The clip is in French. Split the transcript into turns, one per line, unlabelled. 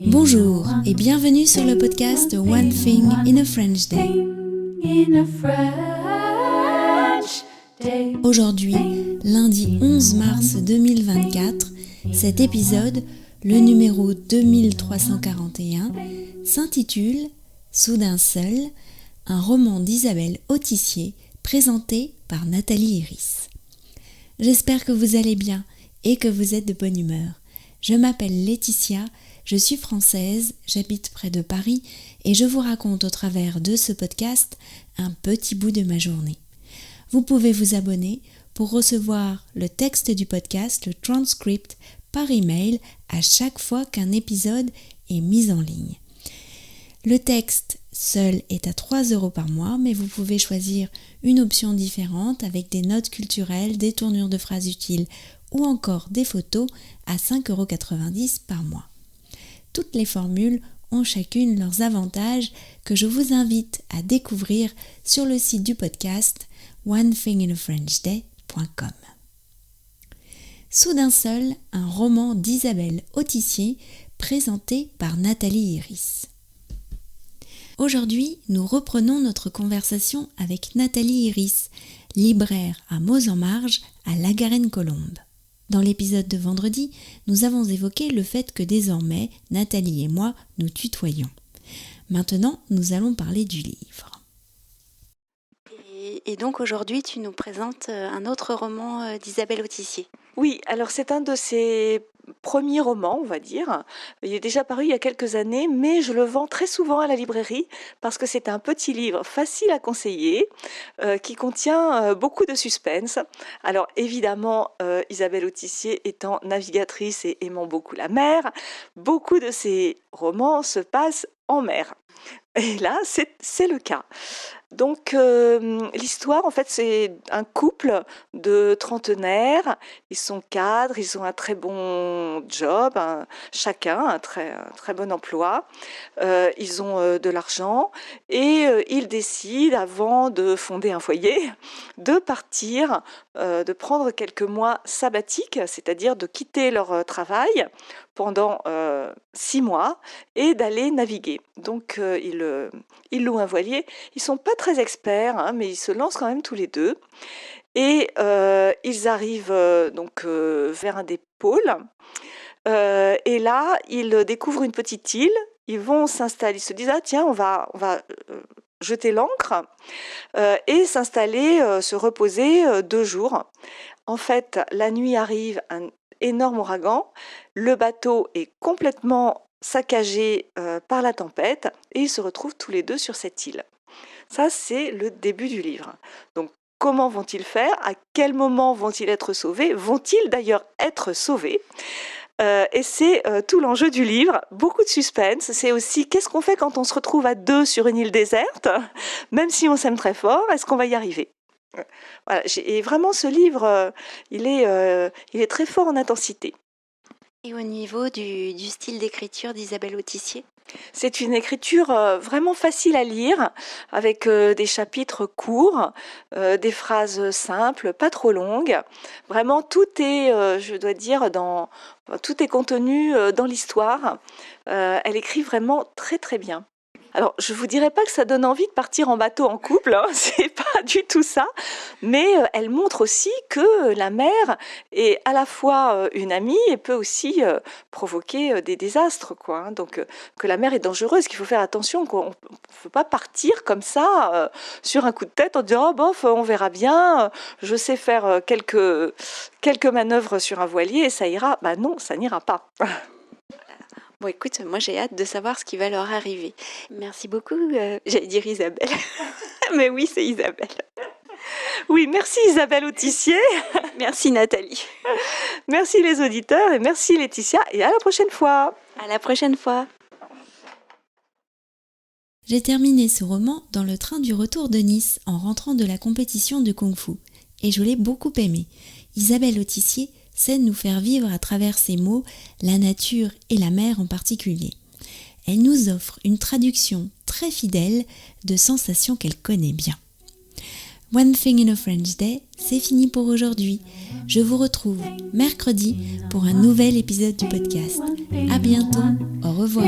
Bonjour et bienvenue sur le podcast One Thing in a French Day. Aujourd'hui, lundi 11 mars 2024, cet épisode, le numéro 2341, s'intitule « Soudain seul », un roman d'Isabelle Autissier présenté par Nathalie Iris. J'espère que vous allez bien et que vous êtes de bonne humeur. Je m'appelle Laetitia, je suis française, j'habite près de Paris et je vous raconte au travers de ce podcast un petit bout de ma journée. Vous pouvez vous abonner pour recevoir le texte du podcast, le transcript, par email à chaque fois qu'un épisode est mis en ligne. Le texte seul est à 3 € par mois, mais vous pouvez choisir une option différente avec des notes culturelles, des tournures de phrases utiles ou encore des photos à 5,90 € par mois. Toutes les formules ont chacune leurs avantages que je vous invite à découvrir sur le site du podcast onethinginafrenchday.com. Soudain seul, un roman d'Isabelle Autissier présenté par Nathalie Iris. Aujourd'hui, nous reprenons notre conversation avec Nathalie Iris, libraire à Moz-en-Marge à La Garenne-Colombes. Dans l'épisode de vendredi, nous avons évoqué le fait que désormais, Nathalie et moi nous tutoyons. Maintenant, nous allons parler du livre.
Et donc aujourd'hui, tu nous présentes un autre roman d'Isabelle Autissier.
Oui, alors c'est un de ses premiers romans, on va dire. Il est déjà paru il y a quelques années, mais je le vends très souvent à la librairie parce que c'est un petit livre facile à conseiller, qui contient beaucoup de suspense. Alors évidemment, Isabelle Autissier étant navigatrice et aimant beaucoup la mer, beaucoup de ses romans se passent en mer. Et là, c'est le cas. Donc l'histoire, en fait, c'est un couple de trentenaires. Ils sont cadres, ils ont un très bon job, chacun un très bon emploi. Ils ont de l'argent et ils décident, avant de fonder un foyer, de partir, de prendre quelques mois sabbatiques, c'est-à-dire de quitter leur travail pendant 6 mois et d'aller naviguer. Donc ils louent un voilier. Ils sont pas très experts, mais ils se lancent quand même tous les deux. Et ils arrivent vers un des pôles. Et là, ils découvrent une petite île. Ils vont s'installer. Ils se disent tiens, on va jeter l'ancre et s'installer, se reposer 2 jours. En fait, la nuit arrive un énorme ouragan. Le bateau est complètement saccagé par la tempête et ils se retrouvent tous les deux sur cette île. Ça, c'est le début du livre. Donc, comment vont-ils faire ? À quel moment vont-ils être sauvés ? Vont-ils d'ailleurs être sauvés ? Et c'est tout l'enjeu du livre. Beaucoup de suspense. C'est aussi qu'est-ce qu'on fait quand on se retrouve à 2 sur une île déserte ? Même si on s'aime très fort, est-ce qu'on va y arriver ? Voilà. Et vraiment, ce livre, il est très fort en intensité.
Et au niveau du style d'écriture d'Isabelle Autissier ?
C'est une écriture vraiment facile à lire, avec des chapitres courts, des phrases simples, pas trop longues. Vraiment, tout est, je dois dire, tout est contenu dans l'histoire. Elle écrit vraiment très très bien. Alors, je vous dirais pas que ça donne envie de partir en bateau en couple, c'est pas du tout ça, mais elle montre aussi que la mer est à la fois une amie et peut aussi provoquer des désastres, quoi. Donc, que la mer est dangereuse, qu'il faut faire attention, qu'on ne peut pas partir comme ça sur un coup de tête en disant bof, on verra bien, je sais faire quelques manœuvres sur un voilier et ça ira. Bah non, ça n'ira pas.
Bon, écoute, moi j'ai hâte de savoir ce qui va leur arriver. Merci beaucoup, j'allais dire Isabelle. Mais oui, c'est Isabelle.
Oui, merci Isabelle Autissier.
Merci Nathalie.
Merci les auditeurs et merci Laetitia et à la prochaine fois.
À la prochaine fois.
J'ai terminé ce roman dans le train du retour de Nice en rentrant de la compétition de Kung-Fu et je l'ai beaucoup aimé. Isabelle Autissier sait nous faire vivre à travers ses mots la nature et la mer en particulier. Elle nous offre une traduction très fidèle de sensations qu'elle connaît bien. One Thing in a French Day, c'est fini pour aujourd'hui. Je vous retrouve mercredi pour un nouvel épisode du podcast. À bientôt, au revoir.